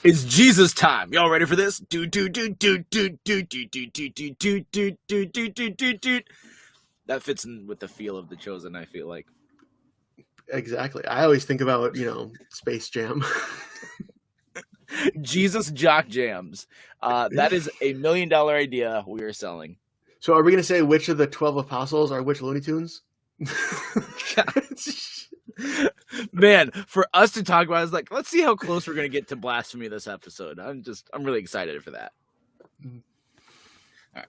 It's Jesus time. Y'all ready for this? Do do do do do do do do do do do do do do do do do. That fits in with the feel of The Chosen, I feel like. Exactly. I always think about, Space Jam. Jesus Jock Jams. That is $1 million idea we are selling. So are we going to say which of the 12 apostles are which Looney Tunes? Man, for us to talk about it, it's like, let's see how close we're going to get to blasphemy this episode. I'm really excited for that. All right.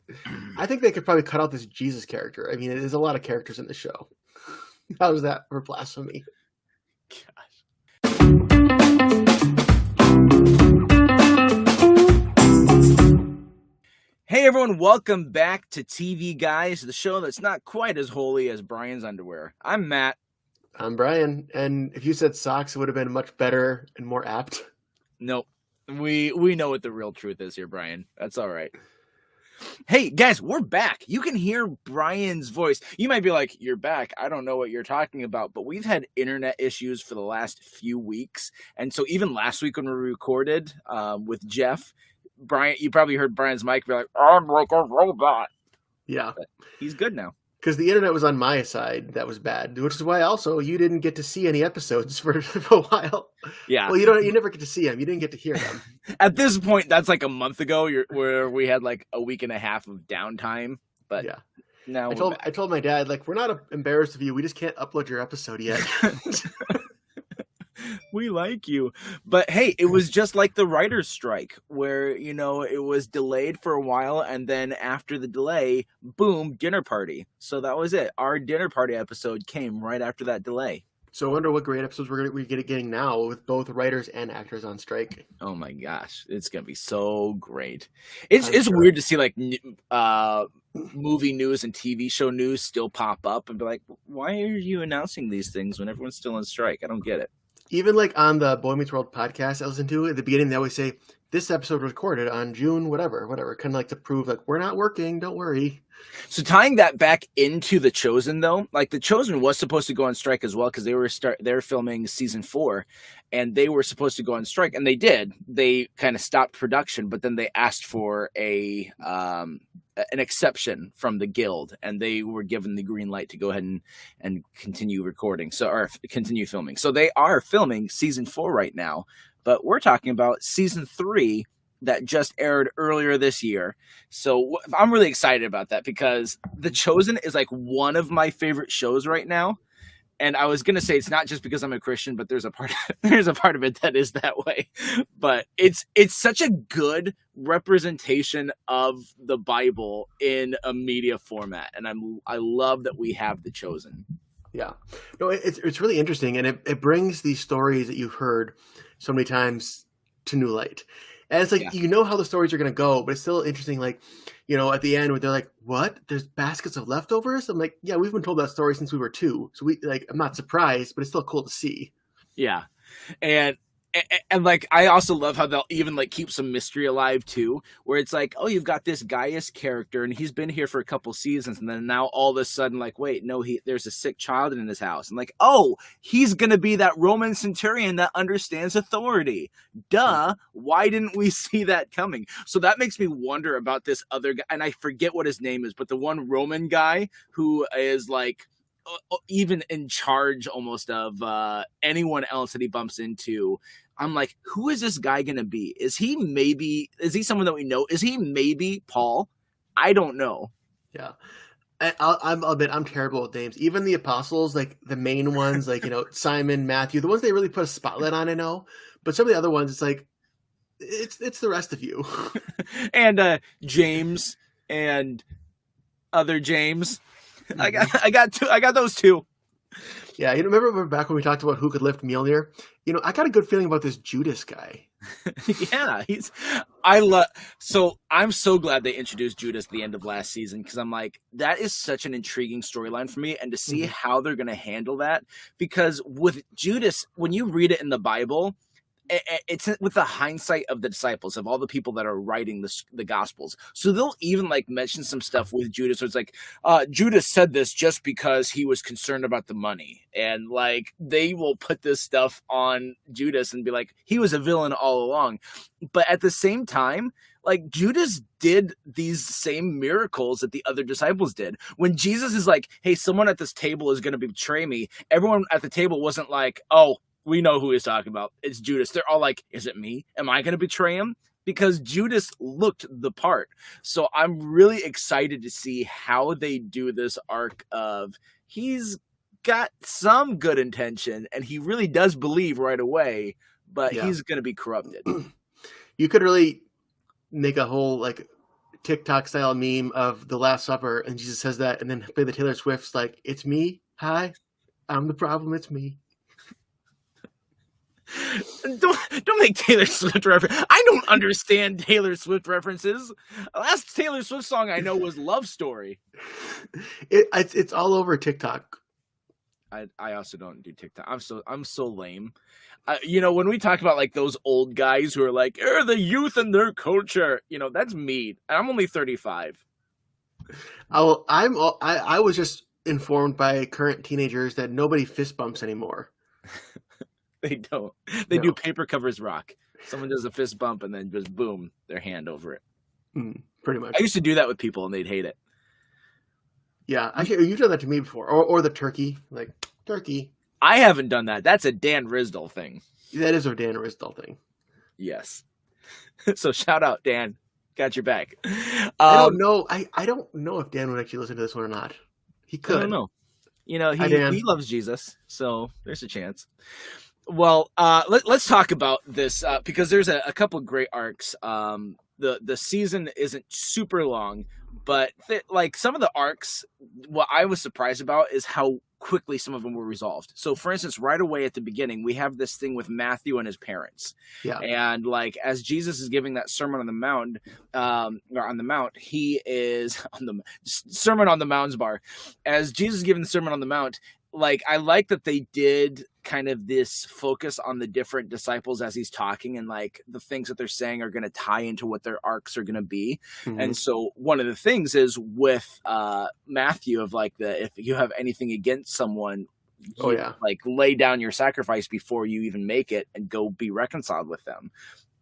I think they could probably cut out this Jesus character. I mean, there's a lot of characters in the show. How's that for blasphemy? Gosh. Hey everyone, welcome back to TV Guys, the show that's not quite as holy as Brian's underwear. I'm Matt. I'm Brian, and if you said socks, it would have been much better and more apt. Nope. We know what the real truth is here, Brian. That's all right. Hey, guys, we're back. You can hear Brian's voice. You might be like, you're back. I don't know what you're talking about, but we've had internet issues for the last few weeks. And so even last week when we recorded with Jeff, Brian, you probably heard Brian's mic be like, I'm like a robot. Yeah. But he's good now. Because the internet was on my side that was bad, which is why also you didn't get to see any episodes for a while. Yeah. Well, you never get to see them. You didn't get to hear them. At this point, that's like a month ago where we had like a week and a half of downtime. But yeah. Now I told my dad, like, we're not embarrassed of you. We just can't upload your episode yet. We like you. But hey, it was just like the writer's strike where, it was delayed for a while. And then after the delay, boom, dinner party. So that was it. Our dinner party episode came right after that delay. So I wonder what great episodes we're getting now with both writers and actors on strike. Oh my gosh. It's going to be so great. It's weird to see like movie news and TV show news still pop up and be like, why are you announcing these things when everyone's still on strike? I don't get it. Even like on the Boy Meets World podcast I listen to, at the beginning they always say, this episode was recorded on June, whatever, kind of like to prove like we're not working, don't worry. So tying that back into The Chosen, though, like The Chosen was supposed to go on strike as well because they were filming season 4, and they were supposed to go on strike, and they did. They kind of stopped production, but then they asked for an exception from the guild, and they were given the green light to go ahead and continue recording, or continue filming. So they are filming season 4 right now, but we're talking about season 3 that just aired earlier this year. So I'm really excited about that because The Chosen is like one of my favorite shows right now. And I was going to say it's not just because I'm a Christian, but there's a part of it that is that way. But it's such a good representation of the Bible in a media format. And I love that we have The Chosen. Yeah. No, it's really interesting, and it brings these stories that you've heard so many times to new light. And it's like, You know how the stories are going to go, but it's still interesting. Like, at the end where they're like, what? There's baskets of leftovers? I'm like, yeah, we've been told that story since we were 2. So I'm not surprised, but it's still cool to see. Yeah. And like, I also love how they'll even like keep some mystery alive too, where it's like, oh, you've got this Gaius character and he's been here for a couple seasons. And then now all of a sudden, like, wait, no, there's a sick child in his house. And like, oh, he's going to be that Roman centurion that understands authority. Duh. Why didn't we see that coming? So that makes me wonder about this other guy. And I forget what his name is, but the one Roman guy who is like, even in charge almost of anyone else that he bumps into. I'm like, who is this guy going to be? Is he someone that we know? Is he maybe Paul? I don't know. Yeah. I'll admit I'm terrible with names. Even the apostles, like the main ones, like, Simon, Matthew, the ones they really put a spotlight on, I know. But some of the other ones, it's like, it's the rest of you. And James and other James. I got those 2. Yeah, remember back when we talked about who could lift Mjolnir? I got a good feeling about this Judas guy. Yeah, so I'm so glad they introduced Judas at the end of last season because I'm like, that is such an intriguing storyline for me, and to see how they're going to handle that, because with Judas, when you read it in the Bible, it's with the hindsight of the disciples, of all the people that are writing the gospels. So they'll even like mention some stuff with Judas. So it's like Judas said this just because he was concerned about the money, and like they will put this stuff on Judas and be like, he was a villain all along. But at the same time, like Judas did these same miracles that the other disciples did. When Jesus is like, hey, someone at this table is going to betray me, everyone at the table wasn't like, oh, we know who he's talking about. It's Judas. They're all like, is it me? Am I going to betray him? Because Judas looked the part. So I'm really excited to see how they do this arc of he's got some good intention and he really does believe right away, but he's going to be corrupted. You could really make a whole like TikTok style meme of the Last Supper, and Jesus says that, and then play the Taylor Swift's like, "It's me, hi, I'm the problem, it's me." Don't make Taylor Swift reference. I don't understand Taylor Swift references. The last Taylor Swift song I know was "Love Story." It's all over TikTok. I also don't do TikTok. I'm so lame. When we talk about like those old guys who are like, the youth and their culture, that's me. I'm only 35. I was just informed by current teenagers that nobody fist bumps anymore. They don't. They do paper covers rock. Someone does a fist bump and then just boom, their hand over it. Pretty much. I used to do that with people and they'd hate it. Yeah, actually, you've done that to me before. Or the turkey, like turkey. I haven't done that. That's a Dan Risdell thing. That is a Dan Risdell thing. Yes. So shout out, Dan. Got your back. I don't know. I don't know if Dan would actually listen to this one or not. He could. I don't know. He loves Jesus, so there's a chance. Well, let's talk about this because there's a couple of great arcs. The season isn't super long, but like some of the arcs, what I was surprised about is how quickly some of them were resolved. So for instance, right away at the beginning, we have this thing with Matthew and his parents. Yeah. And like, as Jesus is giving that Sermon on the Mount, he is on the Sermon on the Mount's bar. As Jesus is giving the Sermon on the Mount, like, I like that they did kind of this focus on the different disciples as he's talking, and like the things that they're saying are going to tie into what their arcs are going to be. Mm-hmm. And so one of the things is with Matthew of like if you have anything against someone, like lay down your sacrifice before you even make it and go be reconciled with them.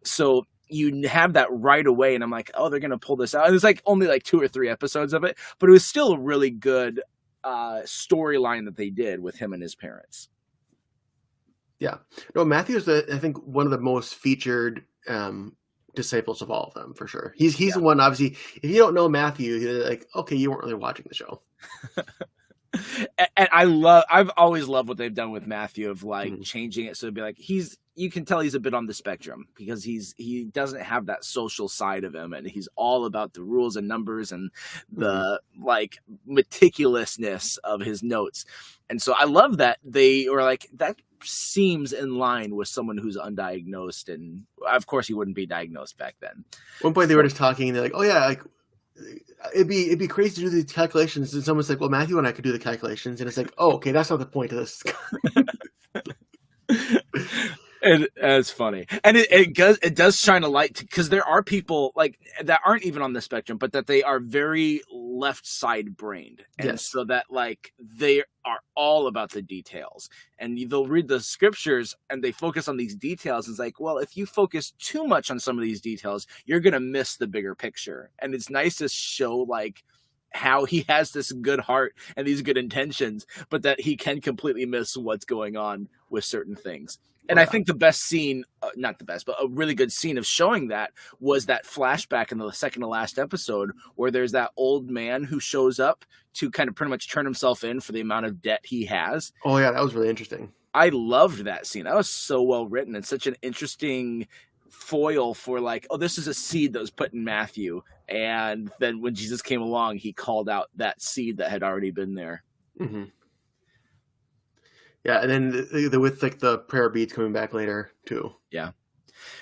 So you have that right away. And I'm like, oh, they're going to pull this out. And it's like only like 2 or 3 episodes of it, but it was still a really good storyline that they did with him and his parents. Yeah. No, Matthew is I think one of the most featured disciples of all of them, for sure. He's the one, obviously, if you don't know Matthew, you're like, okay, you weren't really watching the show. And I've always loved what they've done with Matthew of like changing it. So it'd be like, you can tell he's a bit on the spectrum because he doesn't have that social side of him, and he's all about the rules and numbers and the like meticulousness of his notes. And so I love that they were like, that seems in line with someone who's undiagnosed, and of course he wouldn't be diagnosed back then. At one point they were just talking and they're like, oh yeah, like it'd be crazy to do the calculations, and someone's like, well, Matthew and I could do the calculations, and it's like, oh, okay, that's not the point of this. And it's funny, and it does shine a light because there are people like that aren't even on the spectrum, but that they are very left side brained, and so that like they are all about the details, and they'll read the scriptures and they focus on these details. It's like, well, if you focus too much on some of these details, you're gonna miss the bigger picture. And it's nice to show like how he has this good heart and these good intentions, but that he can completely miss what's going on with certain things. And I think the best scene, not the best, but a really good scene of showing that was that flashback in the second to last episode where there's that old man who shows up to kind of pretty much turn himself in for the amount of debt he has. Oh, yeah, that was really interesting. I loved that scene. That was so well written and such an interesting foil for like, oh, this is a seed that was put in Matthew. And then when Jesus came along, he called out that seed that had already been there. Mm-hmm. Yeah, and then with like the prayer beads coming back later too. Yeah.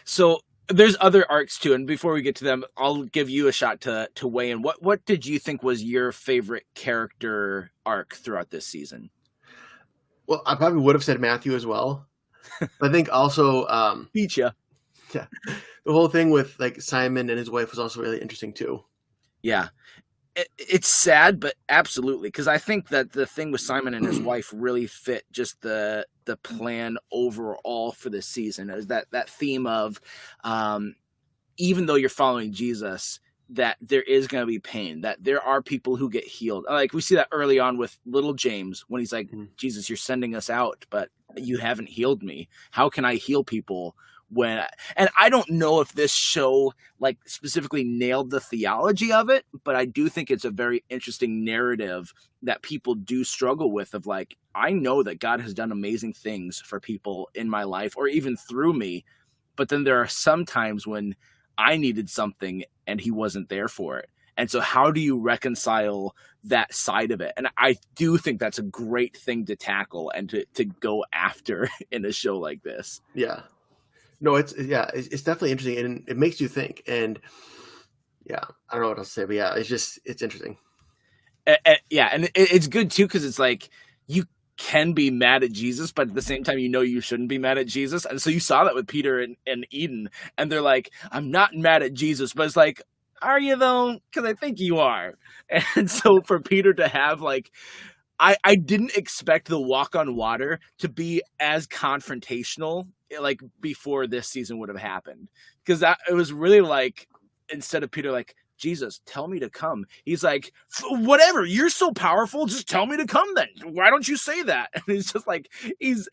So there's other arcs too, and before we get to them, I'll give you a shot to weigh in. What did you think was your favorite character arc throughout this season? Well, I probably would have said Matthew as well. But I think also, Beat ya. yeah, the whole thing with like Simon and his wife was also really interesting too. Yeah. It's sad, but absolutely, because I think that the thing with Simon and his wife really fit just the plan overall for this season. Is that theme of, even though you're following Jesus, that there is going to be pain, that there are people who get healed. Like we see that early on with little James when he's like, Jesus, you're sending us out, but you haven't healed me. How can I heal people when? And I don't know if this show like specifically nailed the theology of it, but I do think it's a very interesting narrative that people do struggle with, of like, I know that God has done amazing things for people in my life or even through me, but then there are some times when I needed something and he wasn't there for it. And so how do you reconcile that side of it? And I do think that's a great thing to tackle and to go after in a show like this. Yeah. No, it's definitely interesting, and it makes you think. And yeah, I don't know what else to say, but yeah, it's interesting. Yeah, and it's good too, because it's like you can be mad at Jesus, but at the same time, you know you shouldn't be mad at Jesus. And so you saw that with Peter and Eden, and they're like, I'm not mad at Jesus, but it's like, are you though? Because I think you are. And so for Peter to have like, I didn't expect the walk on water to be as confrontational like before this season would have happened, because it was really like, instead of Peter like, Jesus, tell me to come, he's like, whatever, you're so powerful, just tell me to come then. Why don't you say that? And it's just like he's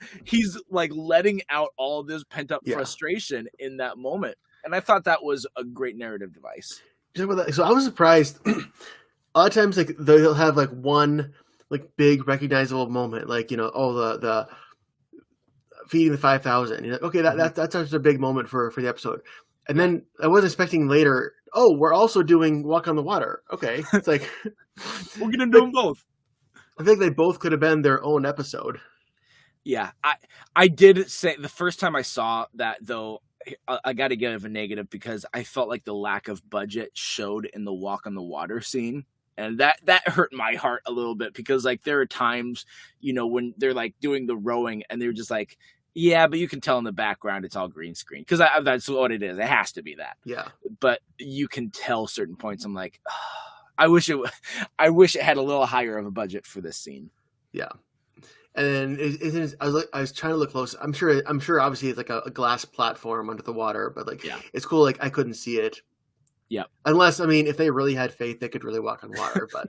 like letting out all this pent up frustration in that moment. And I thought that was a great narrative device. So I was surprised. A lot of times, like they'll have like one like big recognizable moment, like the feeding the 5,000. You're like, okay, that's such a big moment for the episode. And then I was expecting later, oh, we're also doing Walk on the Water. Okay, it's like we're gonna do them both. I think they both could have been their own episode. Yeah, I did say the first time I saw that though, I got to give a negative, because I felt like the lack of budget showed in the Walk on the Water scene. And that hurt my heart a little bit, because like there are times, when they're like doing the rowing and they're just like, yeah, but you can tell in the background it's all green screen, because that's what it is. It has to be that. Yeah. But you can tell certain points. I'm like, oh, I wish it had a little higher of a budget for this scene. Yeah. And then I was trying to look close. I'm sure obviously it's like a glass platform under the water, but like, it's cool. Like I couldn't see it. Yeah. Unless, I mean, if they really had faith, they could really walk on water. But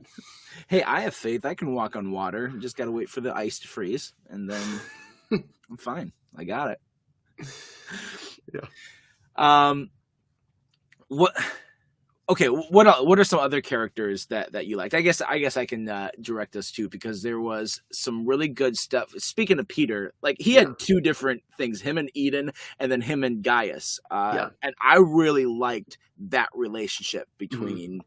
hey, I have faith. I can walk on water. Just got to wait for the ice to freeze, and then I'm fine. I got it. Yeah. What? Okay. What are some other characters that you liked? I guess I can direct us to, because there was some really good stuff. Speaking of Peter, like he had two different things: him and Eden, and then him and Gaius. And I really liked that relationship between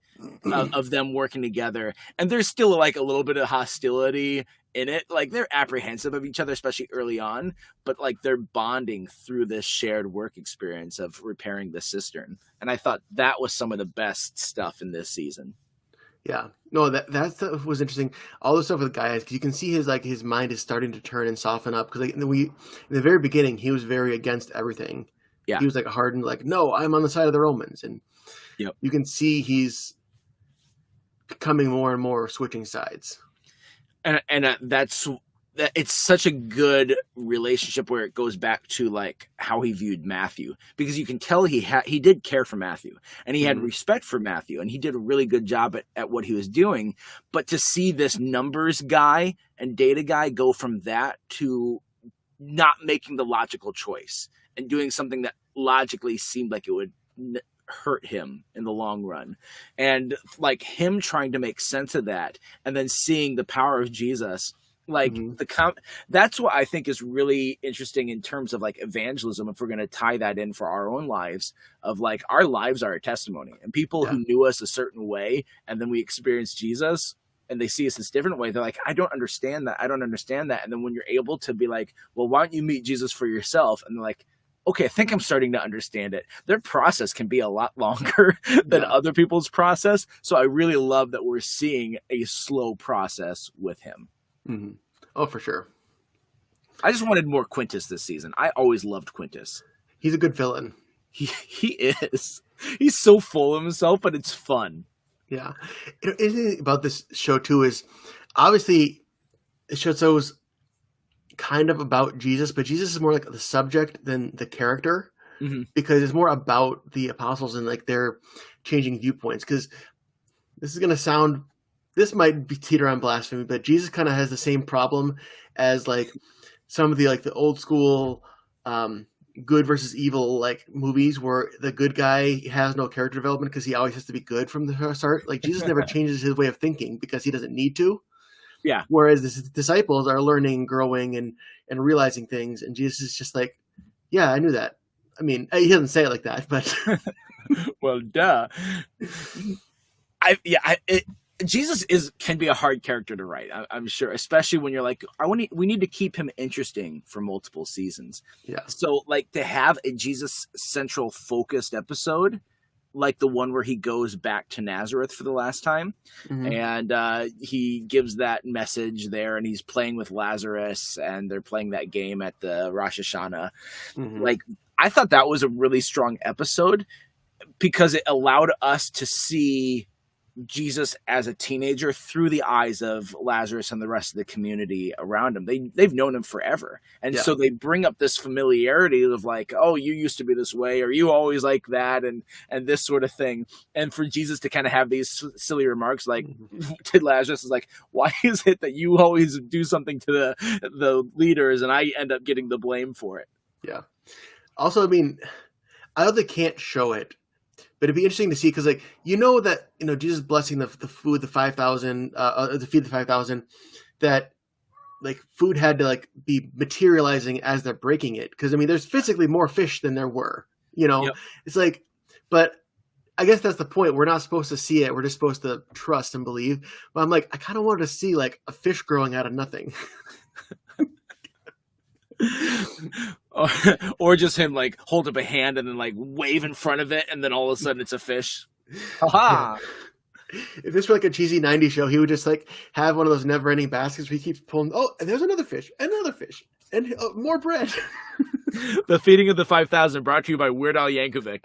of them working together. And there's still like a little bit of hostility in it. Like they're apprehensive of each other, especially early on, but like they're bonding through this shared work experience of repairing the cistern. And I thought that was some of the best stuff in this season. Yeah, no, that stuff was interesting. All the stuff with Gaius, because you can see his mind is starting to turn and soften up. Because like, in the very beginning, he was very against everything. Yeah, he was like hardened, like, no, I'm on the side of the Romans, and you can see he's becoming more and more switching sides. And it's such a good relationship where it goes back to like how he viewed Matthew, because you can tell he did care for Matthew, and he had respect for Matthew, and he did a really good job at what he was doing. But to see this numbers guy and data guy go from that to not making the logical choice and doing something that logically seemed like it would hurt him in the long run, and like him trying to make sense of that, and then seeing the power of Jesus, like that's what I think is really interesting in terms of like evangelism, if we're going to tie that in for our own lives, of like our lives are a testimony, and people who knew us a certain way and then we experience Jesus and they see us this different way, they're like, I don't understand that. And then when you're able to be like, well, why don't you meet Jesus for yourself? And they're like, okay, I think I'm starting to understand it. Their process can be a lot longer than other people's process. So I really love that we're seeing a slow process with him. Mm-hmm. Oh, for sure. I just wanted more Quintus this season. I always loved Quintus. He's a good villain. He is. He's so full of himself, but it's fun. Yeah. Anything about this show too is obviously it shows kind of about Jesus, but Jesus is more like the subject than the character, because it's more about the apostles and like their changing viewpoints. Because this might be teeter on blasphemy, but Jesus kind of has the same problem as like some of the old school good versus evil like movies where the good guy has no character development because he always has to be good from the start. Like Jesus never changes his way of thinking because he doesn't need to. Yeah. Whereas the disciples are learning, growing, and realizing things, and Jesus is just like, yeah, I knew that. I mean, he doesn't say it like that, but well, duh. Jesus can be a hard character to write. I'm sure, especially when you're like, we need to keep him interesting for multiple seasons. Yeah. So like to have a Jesus central focused episode, like the one where he goes back to Nazareth for the last time, and he gives that message there, and he's playing with Lazarus, and they're playing that game at the Rosh Hashanah. Like I thought that was a really strong episode because it allowed us to see Jesus as a teenager through the eyes of Lazarus and the rest of the community around him. They've known him forever. And so they bring up this familiarity of like, oh, you used to be this way, or you always like that, and this sort of thing. And for Jesus to kind of have these silly remarks like to Lazarus is like, why is it that you always do something to the leaders and I end up getting the blame for it? Yeah. Also, I mean, I know they can't show it, but it'd be interesting to see because, like, that Jesus blessing the food, the 5,000, to feed the 5,000, that like food had to like be materializing as they're breaking it. Because I mean, there's physically more fish than there were. It's like, but I guess that's the point. We're not supposed to see it. We're just supposed to trust and believe. But I'm like, I kind of wanted to see like a fish growing out of nothing. Or just him like hold up a hand and then like wave in front of it, and then all of a sudden it's a fish. Aha! If this were like a cheesy 90s show, he would just like have one of those never-ending baskets where he keeps pulling. Oh, and there's another fish, and more bread. The feeding of the 5,000 brought to you by Weird Al Yankovic.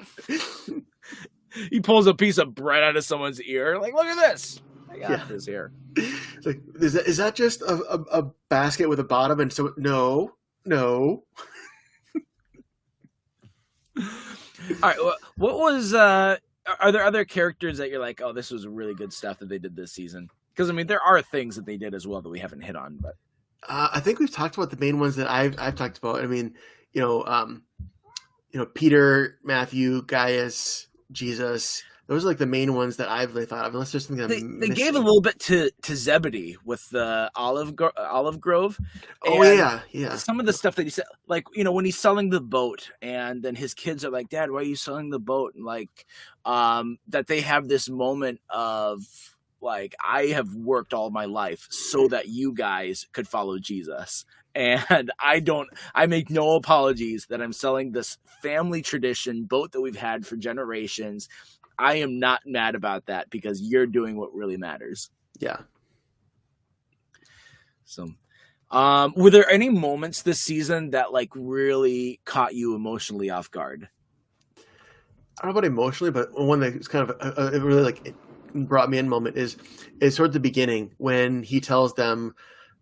He pulls a piece of bread out of someone's ear. Like, look at this. I got this here. It's like, is that just a basket with a bottom? And so, no. All right. What was? Are there other characters that you're like, oh, this was really good stuff that they did this season? Because I mean, there are things that they did as well that we haven't hit on. But I think we've talked about the main ones that I've talked about. I mean, Peter, Matthew, Gaius, Jesus. Those are like the main ones that I've really thought of. Unless there's something they gave a little bit to Zebedee with the olive grove. Oh yeah. Some of the stuff that he said, like when he's selling the boat, and then his kids are like, "Dad, why are you selling the boat?" And like, that they have this moment of like, I have worked all my life so that you guys could follow Jesus. And I make no apologies that I'm selling this family tradition boat that we've had for generations. I am not mad about that because you're doing what really matters. Yeah. So, were there any moments this season that like really caught you emotionally off guard? I don't know about emotionally, but one that was kind of it really like brought me in moment is towards the beginning when he tells them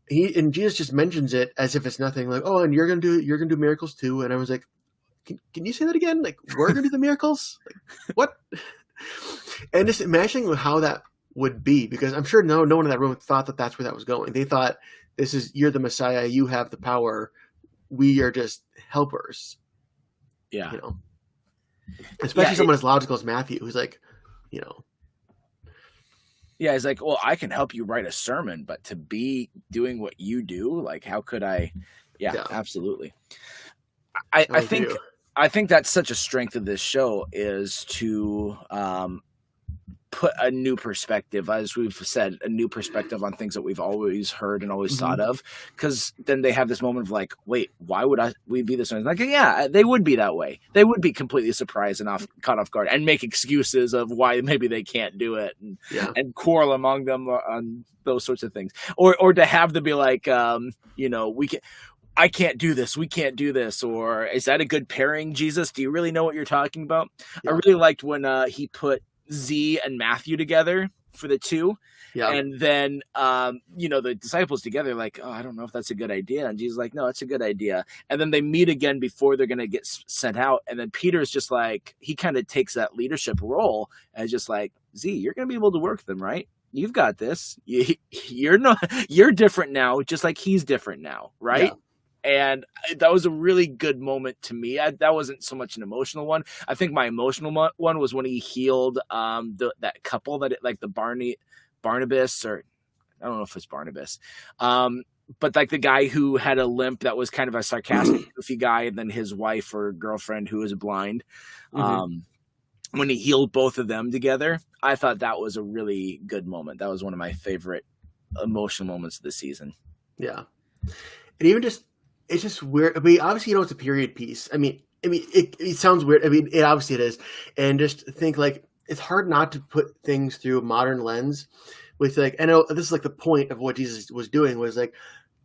and Jesus just mentions it as if it's nothing, like, oh, and you're gonna do miracles too. And I was like, can you say that again? Like, we're gonna do the miracles? Like, what? And just imagining how that would be, because I'm sure no one in that room thought that that's where that was going. They thought, you're the Messiah, you have the power, we are just helpers. Yeah. Especially someone as logical as Matthew, who's like, Yeah, he's like, well, I can help you write a sermon, but to be doing what you do, like, how could I? Yeah. Absolutely. I think that's such a strength of this show, is to put a new perspective, as we've said, a new perspective on things that we've always heard and always thought of. Because then they have this moment of like, wait, why would we be this way? It's like, yeah, they would be that way. They would be completely surprised and caught off guard and make excuses of why maybe they can't do it and quarrel among them on those sorts of things. Or to have them be like, we can. I can't do this. We can't do this. Or is that a good pairing, Jesus? Do you really know what you're talking about? I Yeah. really liked when he put Z and Matthew together for the two. Yeah. And then, the disciples together, like, oh, I don't know if that's a good idea. And Jesus is like, no, it's a good idea. And then they meet again before they're going to get sent out. And then Peter's just like, he kind of takes that leadership role and is just like, Z, you're going to be able to work them, right? You've got this. You're different now, just like he's different now, right? Yeah. And that was a really good moment to me. That wasn't so much an emotional one. I think my emotional one was when he healed that couple like the Barnabas, or I don't know if it's Barnabas, but like the guy who had a limp that was kind of a sarcastic, goofy guy, and then his wife or girlfriend who was blind. Mm-hmm. When he healed both of them together, I thought that was a really good moment. That was one of my favorite emotional moments of the season. Yeah. And even it's just weird. I mean, obviously, it's a period piece. I mean, it sounds weird. I mean, obviously it is. And just think like, it's hard not to put things through a modern lens with like, I know this is like the point of what Jesus was doing was like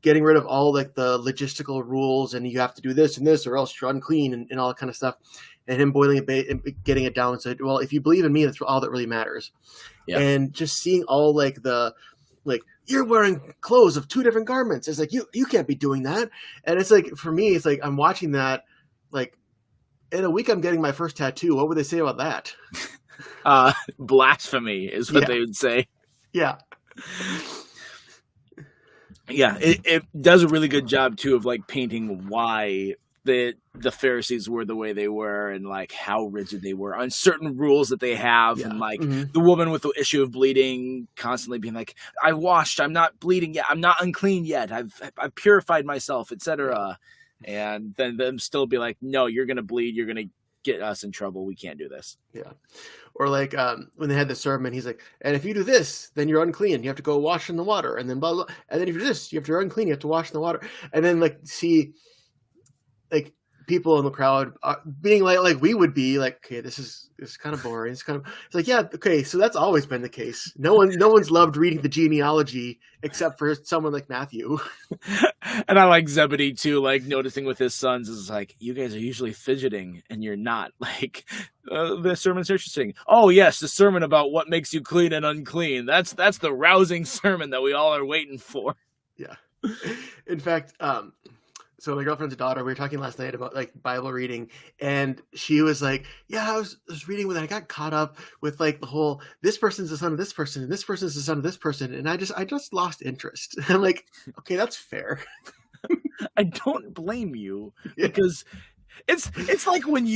getting rid of all like the logistical rules and you have to do this and this or else you're unclean and all that kind of stuff. And him boiling it and getting it down and said, well, if you believe in me, that's all that really matters. Yeah. And just seeing all like you're wearing clothes of two different garments. It's like, you can't be doing that. And it's like, for me, it's like, I'm watching that, like in a week, I'm getting my first tattoo. What would they say about that? Blasphemy is what they would say. Yeah. Yeah. It does a really good job too, of like painting why the Pharisees were the way they were and like how rigid they were on certain rules that they have. Yeah. And like the woman with the issue of bleeding constantly being like, I washed, I'm not bleeding yet. I'm not unclean yet. I've purified myself, etc. And then them still be like, no, you're going to bleed. You're going to get us in trouble. We can't do this. Yeah. Or like when they had the sermon, he's like, and if you do this, then you're unclean. You have to go wash in the water. And then blah, blah. And then if you do this, you're unclean. You have to wash in the water. And then like see like people in the crowd being like we would be like, okay, this is kind of boring. It's like, yeah, okay, so that's always been the case. No one's loved reading the genealogy except for someone like Matthew. And I like Zebedee too, like noticing with his sons is like, you guys are usually fidgeting and you're not. Like the sermon's interesting. Oh yes, the sermon about what makes you clean and unclean. That's the rousing sermon that we all are waiting for. Yeah. In fact, so my girlfriend's daughter, we were talking last night about like Bible reading, and she was like, yeah, I was reading with it. I got caught up with like the whole, this person's the son of this person and this person's the son of this person. And I just lost interest. I'm like, okay, that's fair. I don't blame you because it's like when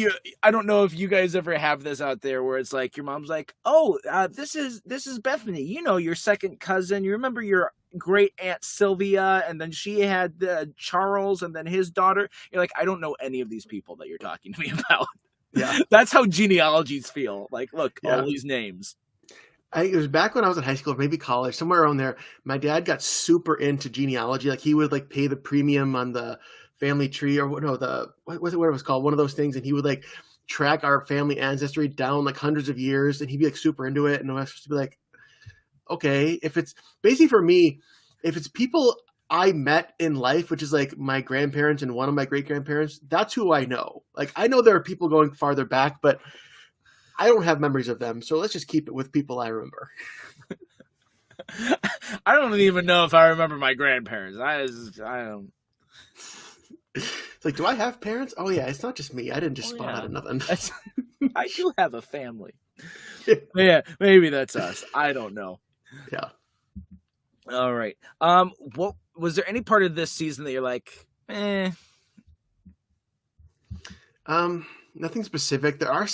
I don't know if you guys ever have this out there where it's like your mom's like, oh, this is Bethany, your second cousin. You remember your great aunt Sylvia, and then she had Charles, and then his daughter. You're like, I don't know any of these people that you're talking to me about. Yeah, that's how genealogies feel. Like, look, all these names. It was back when I was in high school or maybe college, somewhere around there. My dad got super into genealogy. Like he would like pay the premium on the family tree or what was it called? One of those things. And he would like track our family ancestry down like hundreds of years. And he'd be like super into it. And I was supposed to be like, okay, if it's basically for me, if it's people I met in life, which is like my grandparents and one of my great grandparents, that's who I know. Like I know there are people going farther back, but I don't have memories of them. So let's just keep it with people I remember. I don't even know if I remember my grandparents. I don't. It's like, do I have parents? Oh yeah, it's not just me. I didn't just spawn out of nothing. I do have a family. Yeah, maybe that's us. I don't know. Yeah. All right. What was there any part of this season that you're like, Nothing specific. There are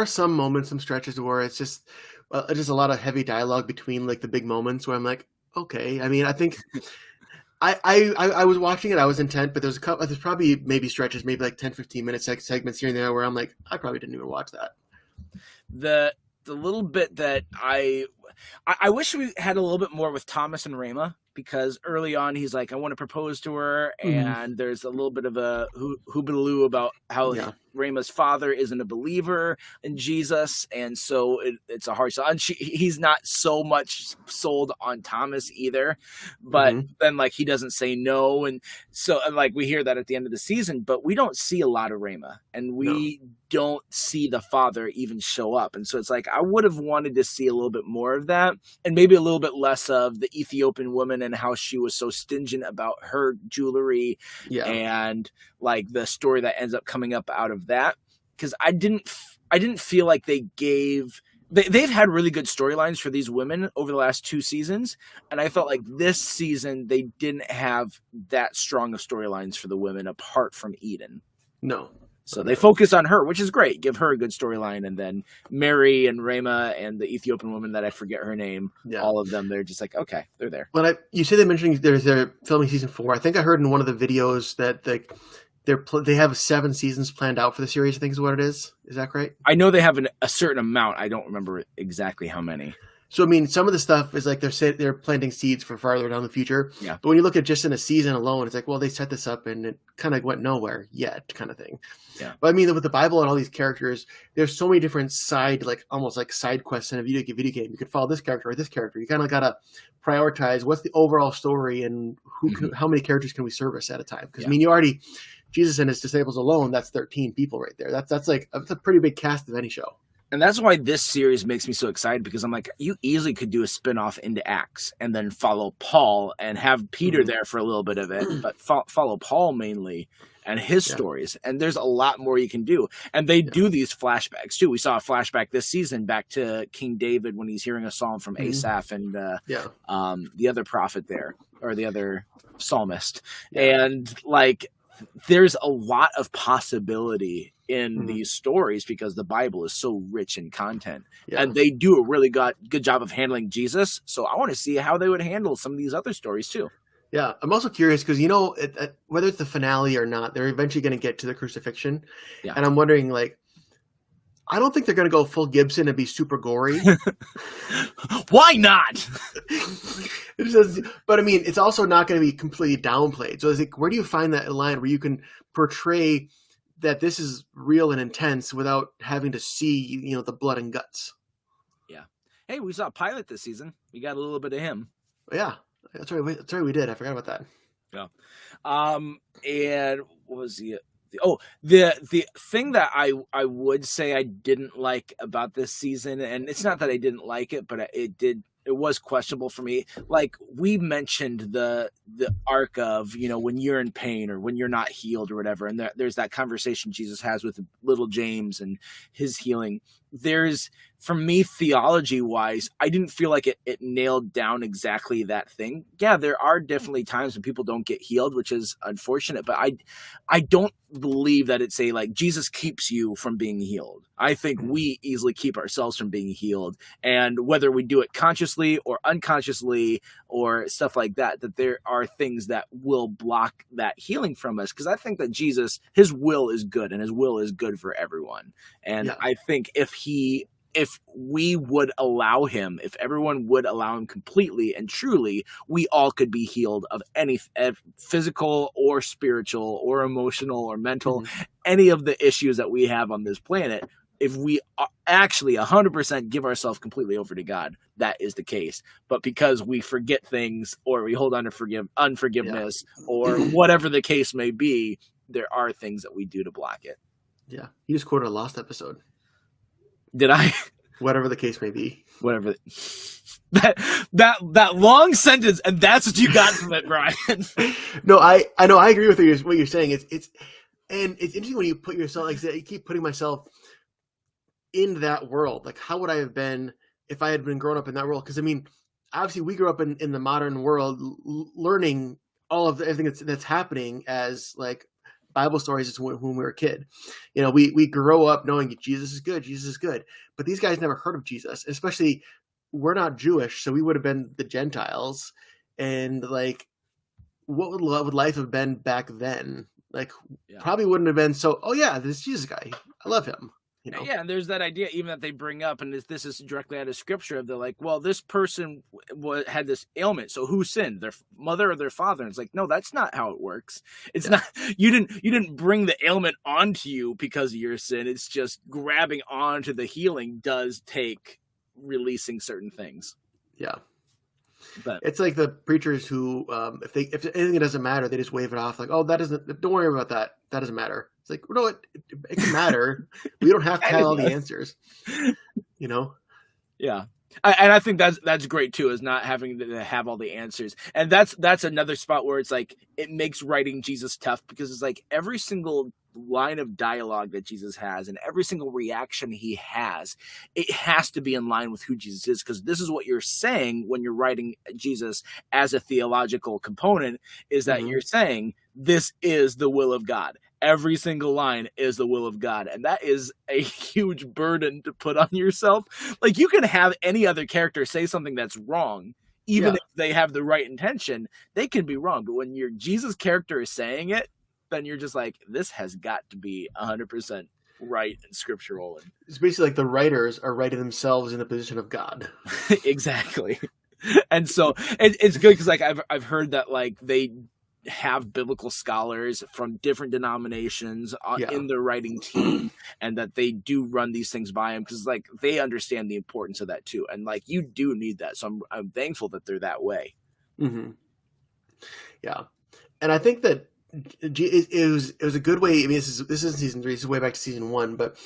some moments, some stretches where it's just a lot of heavy dialogue between like the big moments where I'm like, okay. I mean, I think I was watching it. I was intent, but there's probably maybe stretches, maybe like 10, 15 minute segments here and there where I'm like, I probably didn't even watch that. The little bit that I wish we had a little bit more with Thomas and Rama, because early on he's like, I want to propose to her, Mhm. and there's a little bit of a hoobaloo about how Yeah. Rama's father isn't a believer in Jesus, and so it's a hard sell. And he's not so much sold on Thomas either, but Mhm. then like he doesn't say no, and so and, like we hear that at the end of the season, but we don't see a lot of Rama, and No. we don't see the father even show up, and so it's like I would have wanted to see a little bit more of that, and maybe a little bit less of the Ethiopian woman and how she was so stingent about her jewelry, Yeah. and like the story that ends up coming up out of that, because I didn't feel like they've had really good storylines for these women over the last 2 seasons, and I felt like this season they didn't have that strong of storylines for the women apart from Eden. No. So they focus on her, which is great. Give her a good storyline, and then Mary and Rama and the Ethiopian woman that I forget her name, Yeah. all of them, they're just like, okay, they're there. When you say they're mentioning they're filming season 4, I think I heard in one of the videos that they have 7 seasons planned out for the series. I think is what it is. Is that correct? I know they have a certain amount. I don't remember exactly how many. So I mean, some of the stuff is like they're planting seeds for farther down the future. Yeah. But when you look at just in a season alone, it's like, well, they set this up and it kind of went nowhere yet, kind of thing. Yeah. But I mean, with the Bible and all these characters, there's so many different almost like side quests in a video game. You could follow this character or this character. You kind of gotta prioritize what's the overall story and how many characters can we service at a time? Because I mean, Jesus and his disciples alone, that's 13 people right there. That's a pretty big cast of any show. And that's why this series makes me so excited, because I'm like, you easily could do a spinoff into Acts and then follow Paul and have Peter there for a little bit of it, but follow Paul mainly and his stories. And there's a lot more you can do. And they do these flashbacks too. We saw a flashback this season back to King David when he's hearing a psalm from Asaph and the other prophet there, or the other psalmist. And like, there's a lot of possibility in these stories because the Bible is so rich in content, and they do a really good job of handling Jesus. So I want to see how they would handle some of these other stories too. Yeah, I'm also curious because whether it's the finale or not, they're eventually going to get to the crucifixion, and I'm wondering, like, I don't think they're going to go full Gibson and be super gory. Why not? But I mean, it's also not going to be completely downplayed. So, where do you find that line where you can portray that this is real and intense without having to see, the blood and guts? Yeah. Hey, we saw Pilate this season. We got a little bit of him. Yeah, that's right. We did. I forgot about that. Yeah. And what was the thing that I would say I didn't like about this season, and it's not that I didn't like it, but it was questionable for me. Like we mentioned the arc of, when you're in pain or when you're not healed or whatever. And there's that conversation Jesus has with little James and his healing. For me, theology wise, I didn't feel like it nailed down exactly that thing. Yeah, there are definitely times when people don't get healed, which is unfortunate, but I don't believe that it's like Jesus keeps you from being healed. I think we easily keep ourselves from being healed. And whether we do it consciously or unconsciously or stuff like that there are things that will block that healing from us. Because I think that Jesus, his will is good, and his will is good for everyone. And I think if we would allow him, if everyone would allow him completely and truly, we all could be healed of any physical or spiritual or emotional or mental, any of the issues that we have on this planet. If we actually 100% give ourselves completely over to God, that is the case. But because we forget things, or we hold on to unforgiveness, or whatever the case may be, there are things that we do to block it. Yeah. You just quoted a Lost episode. Did I? Whatever the case may be. Whatever. That long sentence, and that's what you got from it, Brian. No, I know. I agree with what you're saying. It's interesting when you put yourself, like you keep putting myself in that world. Like, how would I have been if I had been grown up in that world? Because I mean, obviously, we grew up in the modern world, learning all of everything that's happening as like Bible stories when we were a kid. We grow up knowing Jesus is good. But these guys never heard of Jesus, especially we're not Jewish, so we would have been the Gentiles. And like, what would life have been back then? Like, probably wouldn't have been so, oh yeah, this Jesus guy, I love him. you know? Yeah, and there's that idea even that they bring up, and this is directly out of scripture. They're like, well, this person had this ailment, so who sinned, their mother or their father? And it's like, no, that's not how it works. It's not. You didn't bring the ailment onto you because of your sin. It's just grabbing onto the healing does take releasing certain things. Yeah. But it's like the preachers who, if anything doesn't matter, they just wave it off like, oh, that doesn't. Don't worry about that. That doesn't matter. It's like, no, it can matter. We don't have to have all the answers. You know? Yeah. And I think that's great too, is not having to have all the answers. And that's another spot where it's like it makes writing Jesus tough, because it's like every single line of dialogue that Jesus has and every single reaction he has, it has to be in line with who Jesus is, because this is what you're saying when you're writing Jesus as a theological component, is that you're saying this is the will of God. Every single line is the will of God. And that is a huge burden to put on yourself. Like, you can have any other character say something that's wrong, even if they have the right intention, they can be wrong. But when your Jesus character is saying it, then you're just like, this has got to be 100% right and scriptural. And it's basically like the writers are writing themselves in the position of God. Exactly. And so it's good because like I've heard that like they have biblical scholars from different denominations in their writing team, and that they do run these things by them, because like they understand the importance of that too, and like you do need that. So I'm thankful that they're that way. Mm-hmm. Yeah, and I think that it was a good way. I mean, this isn't season 3. This is way back to season 1. But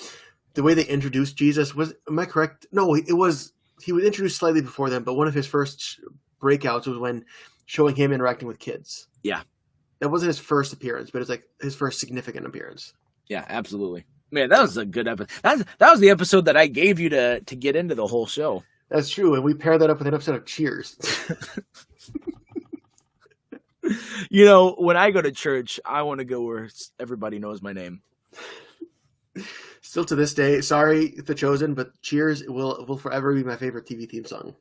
the way they introduced Jesus was, am I correct? No, he was introduced slightly before then. But one of his first breakouts was when showing him interacting with kids. Yeah. That wasn't his first appearance, but it's like his first significant appearance. Yeah, absolutely. Man, that was a good episode. That was the episode that I gave you to get into the whole show. That's true. And we paired that up with an episode of Cheers. You know, when I go to church, I want to go where everybody knows my name. Still to this day, sorry, The Chosen, but Cheers will forever be my favorite TV theme song.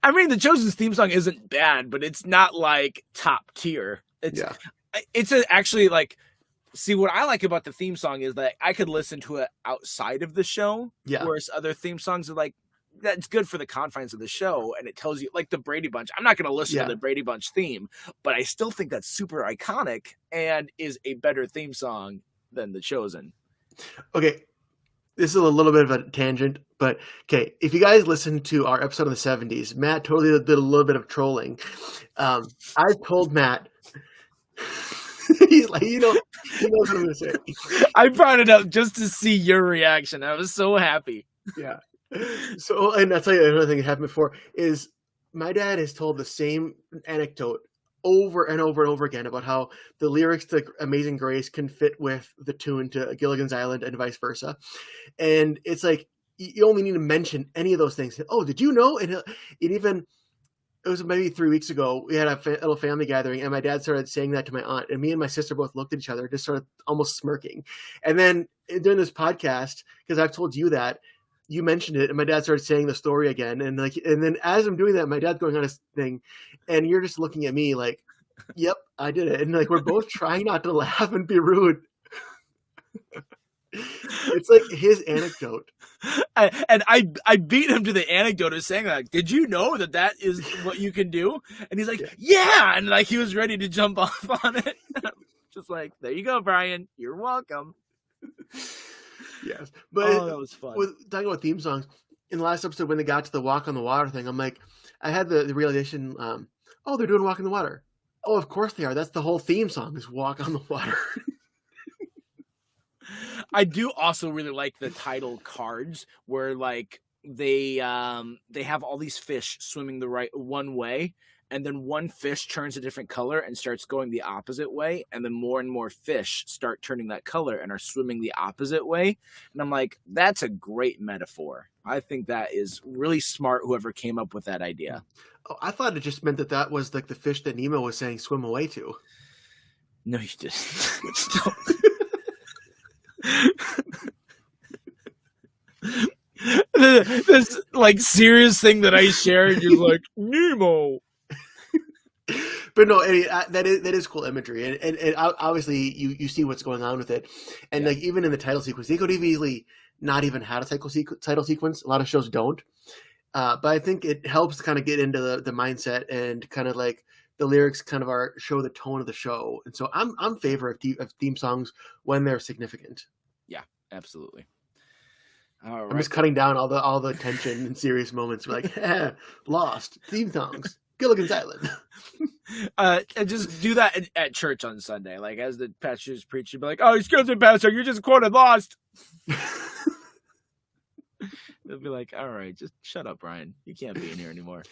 I mean, The Chosen's theme song isn't bad, but it's not like top tier. It's actually like, see, what I like about the theme song is that I could listen to it outside of the show. Yeah. Whereas other theme songs are like, that's good for the confines of the show, and it tells you, like the Brady Bunch. I'm not going to listen to the Brady Bunch theme, but I still think that's super iconic and is a better theme song than The Chosen. Okay, this is a little bit of a tangent, but okay, if you guys listen to our episode of the 70s, Matt totally did a little bit of trolling. I told Matt, he's like, he knows what I'm going to say. I brought it up just to see your reaction. I was so happy. Yeah. So, and I'll tell you another thing that happened before is my dad has told the same anecdote over and over and over again about how the lyrics to Amazing Grace can fit with the tune to Gilligan's Island and vice versa. And it's like, you only need to mention any of those things. Oh, did you know? And it was maybe 3 weeks ago, we had a little family gathering, and my dad started saying that to my aunt, and me and my sister both looked at each other, just sort of almost smirking. And then during this podcast, because I've told you that, you mentioned it, and my dad started saying the story again, and then as I'm doing that, my dad's going on his thing, and you're just looking at me like, "Yep, I did it," and like we're both trying not to laugh and be rude. It's like his anecdote, and I beat him to the anecdote of saying like, "Did you know that is what you can do?" And he's like, "Yeah," and like he was ready to jump off on it. Just like, there you go, Brian. You're welcome. Yes, but that was fun. Talking about theme songs, in the last episode when they got to the Walk on the Water thing, I'm like, I had the realization, oh, they're doing Walk on the Water. Oh, of course they are. That's the whole theme song is Walk on the Water. I do also really like the title cards where like they have all these fish swimming the right one way, and then one fish turns a different color and starts going the opposite way, and then more and more fish start turning that color and are swimming the opposite way. And I'm like, that's a great metaphor. I think that is really smart, whoever came up with that idea. Oh, I thought it just meant that was like the fish that Nemo was saying swim away to. No, you didn't. This like serious thing that I shared, you're like, Nemo. But no, that is cool imagery, and obviously you see what's going on with it, and like even in the title sequence, they could easily not even have a title sequence. A lot of shows don't, but I think it helps to kind of get into the mindset and kind of like the lyrics kind of show the tone of the show, and so I'm favor of theme songs when they're significant. Yeah, absolutely. All right. I'm just cutting down all the tension and serious moments. We're like, Lost theme songs. Gilligan's Island. And just do that at church on Sunday. Like as the pastor's preaching, be like, "Oh, excuse me, pastor, you just quoted Lost." They'll be like, "All right, just shut up, Brian. You can't be in here anymore."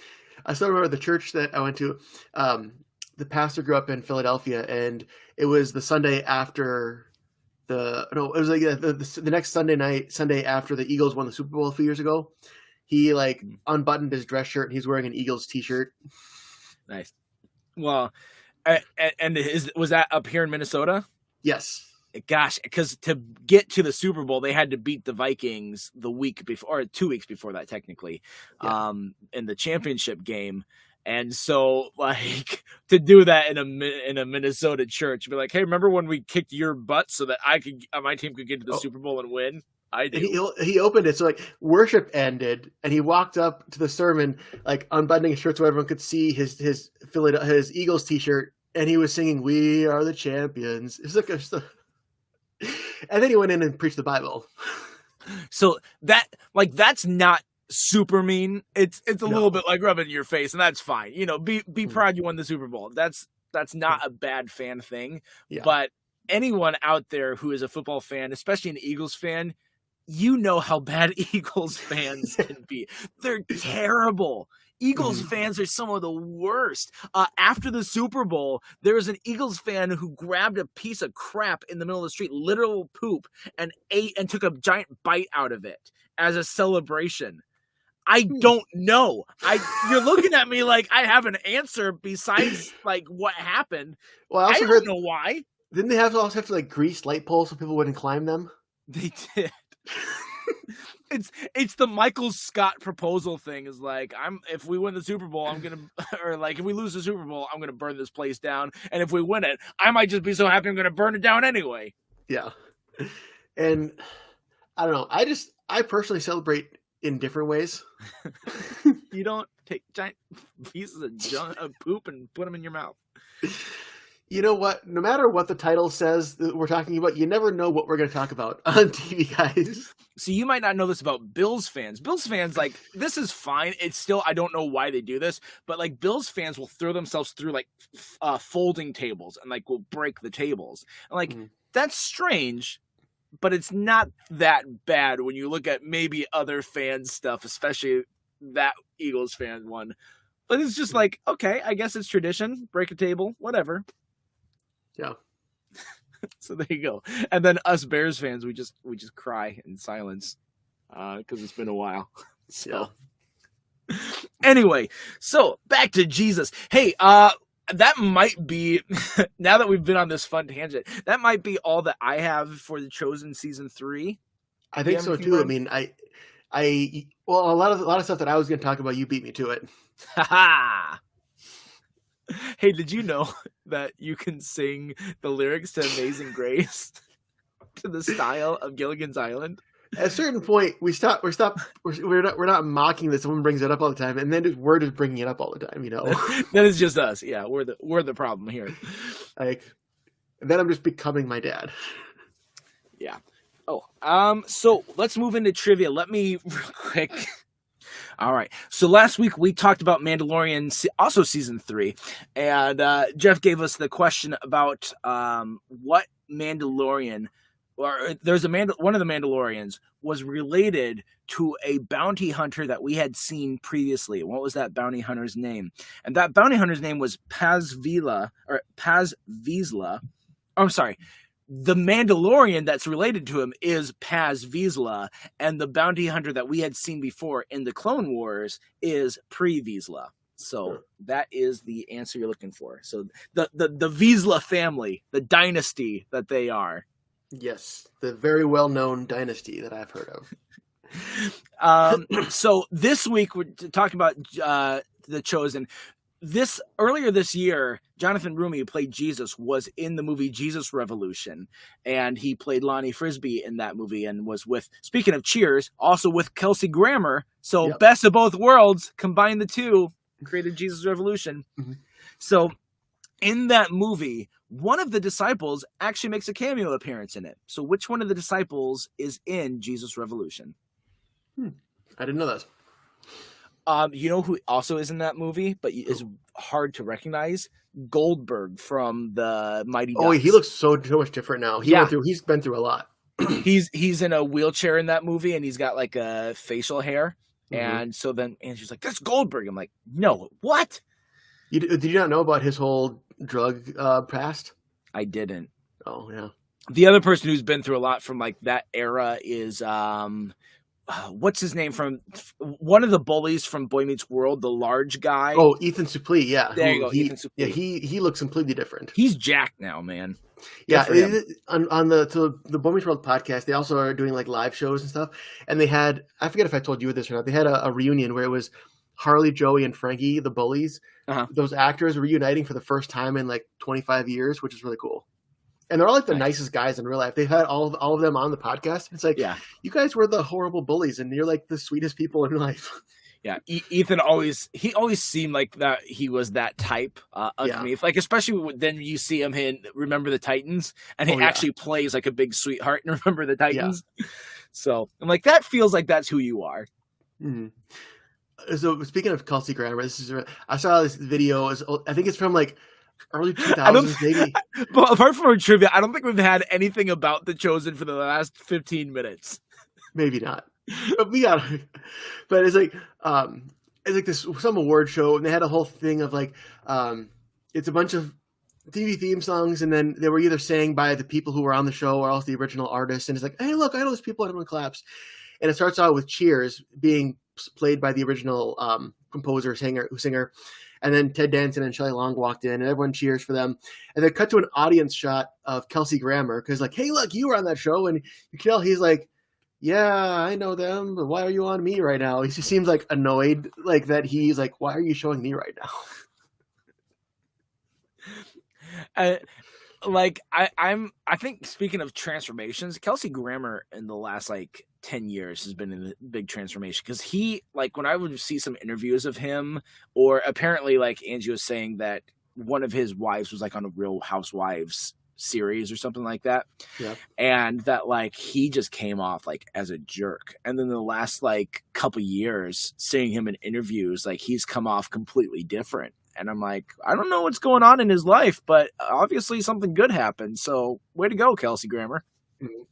I still remember the church that I went to. The pastor grew up in Philadelphia, and it was the Sunday after it was like the next Sunday after the Eagles won the Super Bowl a few years ago. He like unbuttoned his dress shirt and he's wearing an Eagles t-shirt. Nice. Well, and was that up here in Minnesota? Yes. Gosh, because to get to the Super Bowl, they had to beat the Vikings the week before, or 2 weeks before that, technically, in the championship game. And so, like, to do that in a Minnesota church, be like, "Hey, remember when we kicked your butt so that my team could get to the Super Bowl and win?" I do. And he opened it, so like worship ended, and he walked up to the sermon, like unbuttoning his shirt so everyone could see his Eagles t-shirt, and he was singing "We Are the Champions." It's like and then he went in and preached the Bible. So that's not super mean. It's a little bit like rubbing your face, and that's fine. Be proud you won the Super Bowl. That's not a bad fan thing. Yeah. But anyone out there who is a football fan, especially an Eagles fan, you know how bad Eagles fans can be. They're terrible. Eagles fans are some of the worst. After the Super Bowl, there was an Eagles fan who grabbed a piece of crap in the middle of the street, literal poop, and ate and took a giant bite out of it as a celebration. I don't know. You're looking at me like I have an answer besides like what happened. Well, I don't know why. Didn't they also have to like grease light poles so people wouldn't climb them? They did. It's the Michael Scott proposal thing. Is like, if we win the Super Bowl, I'm gonna, or like if we lose the Super Bowl, I'm gonna burn this place down. And if we win it, I might just be so happy I'm gonna burn it down anyway. Yeah. And I don't know. I personally celebrate in different ways. You don't take giant pieces of poop and put them in your mouth. You know what? No matter what the title says that we're talking about, you never know what we're going to talk about on TV, guys. So you might not know this about Bills fans. Bills fans, like, this is fine. It's still, I don't know why they do this, but like Bills fans will throw themselves through like folding tables and like will break the tables. And like, that's strange, but it's not that bad when you look at maybe other fans' stuff, especially that Eagles fan one. But it's just like, okay, I guess it's tradition. Break a table, whatever. Yeah. So there you go. And then us Bears fans, we just cry in silence because it's been a while. So anyway, so back to Jesus. Hey, that might be, now that we've been on this fun tangent, that might be all that I have for The Chosen season 3. I think so too. I mean, well, a lot of stuff that I was going to talk about, you beat me to it. Ha. Hey, did you know that you can sing the lyrics to Amazing Grace to the style of Gilligan's Island? At a certain point, we're not mocking that someone brings it up all the time, and then we're just bringing it up all the time. That is just us. Yeah, we're the problem here. Like, and then I'm just becoming my dad. Yeah. Oh, so let's move into trivia. Let me real quick. All right. So last week we talked about Mandalorian, also season 3, and Jeff gave us the question about what Mandalorian, or there's one of the Mandalorians was related to a bounty hunter that we had seen previously. What was that bounty hunter's name? And that bounty hunter's name was Paz Vizsla. I'm sorry. The Mandalorian that's related to him is Paz Vizsla, and the bounty hunter that we had seen before in the Clone Wars is Pre Vizsla. So that is the answer you're looking for. So the Vizsla family, the dynasty that they are. Yes, the very well-known dynasty that I've heard of. So this week we're talking about The Chosen. earlier this year, Jonathan Rumi, who played Jesus, was in the movie Jesus Revolution, and he played Lonnie Frisbee in that movie, and was with, speaking of Cheers, also with Kelsey Grammer. So best of both worlds, combine the two, created Jesus Revolution. Mm-hmm. So in that movie, one of the disciples actually makes a cameo appearance in it. So which one of the disciples is in Jesus Revolution? I didn't know that. You know who also is in that movie, but is hard to recognize? Goldberg from the Mighty Ducks. Oh, he looks so much different now. He's been through a lot. he's in a wheelchair in that movie, and he's got like a facial hair. Mm-hmm. And so then Andrew's like, "That's Goldberg." I'm like, "No, what?" Did you not know about his whole drug past? I didn't. Oh yeah. The other person who's been through a lot from like that era is what's his name, from one of the bullies from Boy Meets World, the large guy. Oh, Ethan Suplee, yeah. There you go, Ethan Suplee. Yeah, he looks completely different. He's jacked now, man. Yeah, on the Boy Meets World podcast, they also are doing like live shows and stuff. And they had, I forget if I told you this or not, they had a reunion where it was Harley, Joey, and Frankie, the bullies. Uh-huh. Those actors reuniting for the first time in like 25 years, which is really cool. And they're all like the nicest guys in real life. They've had all of them on the podcast. It's like, you guys were the horrible bullies, and you're like the sweetest people in life. Yeah, Ethan always seemed like that. He was that type underneath, like especially then you see him in Remember the Titans, and he actually plays like a big sweetheart in Remember the Titans. Yeah. So I'm like, that feels like that's who you are. Mm-hmm. So speaking of Kelsey Grammer, I saw this video. I think it's from like early 2000s, maybe. But apart from our trivia, I don't think we've had anything about The Chosen for the last 15 minutes. Maybe not. But but it's like this some award show, and they had a whole thing of like it's a bunch of TV theme songs, and then they were either sang by the people who were on the show or else the original artists. And it's like, hey, look, I know those people, and everyone claps. And it starts out with Cheers being played by the original composer, singer. And then Ted Danson and Shelley Long walked in, and everyone cheers for them. And they cut to an audience shot of Kelsey Grammer, because like, hey, look, you were on that show. And you can tell he's like, yeah, I know them, but why are you on me right now? He just seems like annoyed, like that he's like, why are you showing me right now? I think speaking of transformations, Kelsey Grammer in the last like 10 years has been in a big transformation, because he, like, when I would see some interviews of him, or apparently like Angie was saying that one of his wives was like on a Real Housewives series or something like that. Yeah. And that like he just came off like as a jerk. And then the last like couple years seeing him in interviews, like he's come off completely different. And I'm like, I don't know what's going on in his life, but obviously something good happened. So way to go, Kelsey Grammer. Mm-hmm.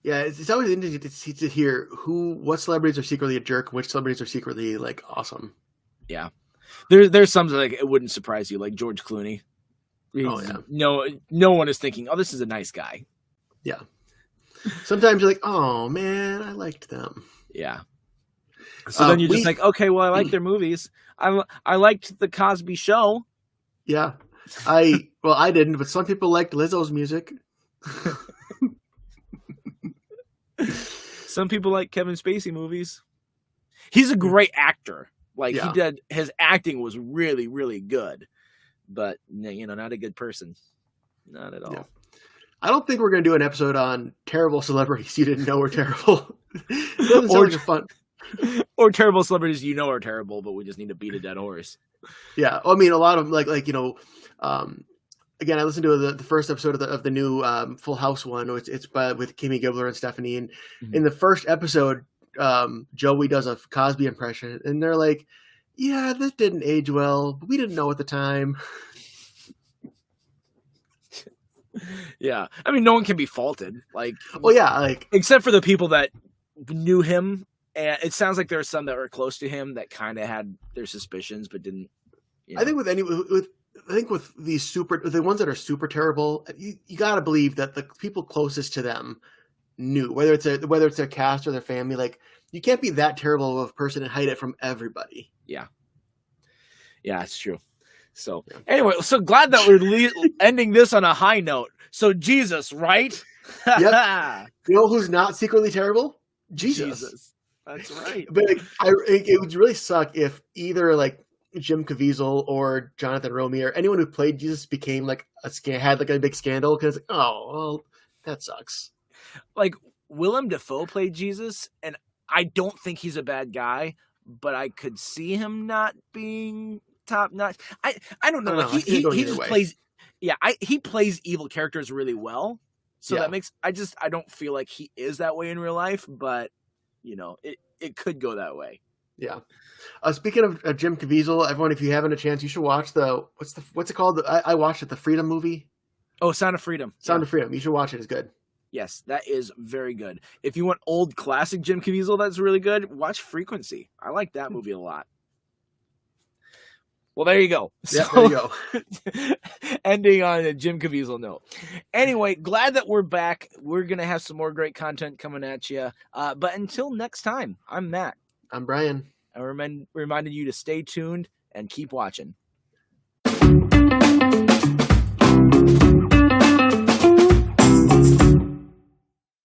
Yeah, it's always interesting to hear what celebrities are secretly a jerk, which celebrities are secretly like awesome. Yeah, there's some like it wouldn't surprise you, like George Clooney. Oh yeah, no one is thinking, oh, this is a nice guy. Yeah. Sometimes you're like, oh man, I liked them. Yeah. So then you're just like, okay, well, I like their movies. I liked the Cosby Show. Yeah, I didn't, but some people liked Lizzo's music. Some people like Kevin Spacey movies. He's a great actor. Like his acting was really, really good, but not a good person. Not at all. Yeah. I don't think we're going to do an episode on terrible celebrities you didn't know were terrible. Doesn't sound like fun. Or terrible celebrities are terrible, but we just need to beat a dead horse. Yeah, I mean, a lot of again, I listened to the first episode of the new Full House one. It's with Kimmy Gibbler and Stephanie, and in the first episode, Joey does a Cosby impression, and they're like, "Yeah, this didn't age well, but we didn't know at the time." Yeah, I mean, no one can be faulted. Like, well, yeah, like except for the people that knew him. And it sounds like there are some that were close to him that kind of had their suspicions, but didn't. I think with the ones that are super terrible, you got to believe that the people closest to them knew, whether it's their cast or their family. Like, you can't be that terrible of a person and hide it from everybody. Yeah, it's true. So anyway, so glad that we're ending this on a high note. So Jesus, right? Yep. You know who's not secretly terrible? Jesus. That's right. But it would really suck if either like Jim Caviezel or Jonathan Romy or anyone who played Jesus became like had like a big scandal because oh well that sucks. Like Willem Dafoe played Jesus, and I don't think he's a bad guy, but I could see him not being top notch. I don't know. Like he just plays. Yeah, he plays evil characters really well. So that makes I don't feel like he is that way in real life, but you know, it could go that way. Yeah. Speaking of Jim Caviezel, everyone, if you haven't a chance, you should watch what's it called? I watched it, the Freedom movie. Oh, Sound of Freedom. Sound of Freedom. You should watch it. It's good. Yes, that is very good. If you want old classic Jim Caviezel, that's really good. Watch Frequency. I like that movie a lot. Well, there you go. Yeah, there you go. Ending on a Jim Caviezel note. Anyway, glad that we're back. We're going to have some more great content coming at you. But until next time, I'm Matt. I'm Brian. I reminded you to stay tuned and keep watching.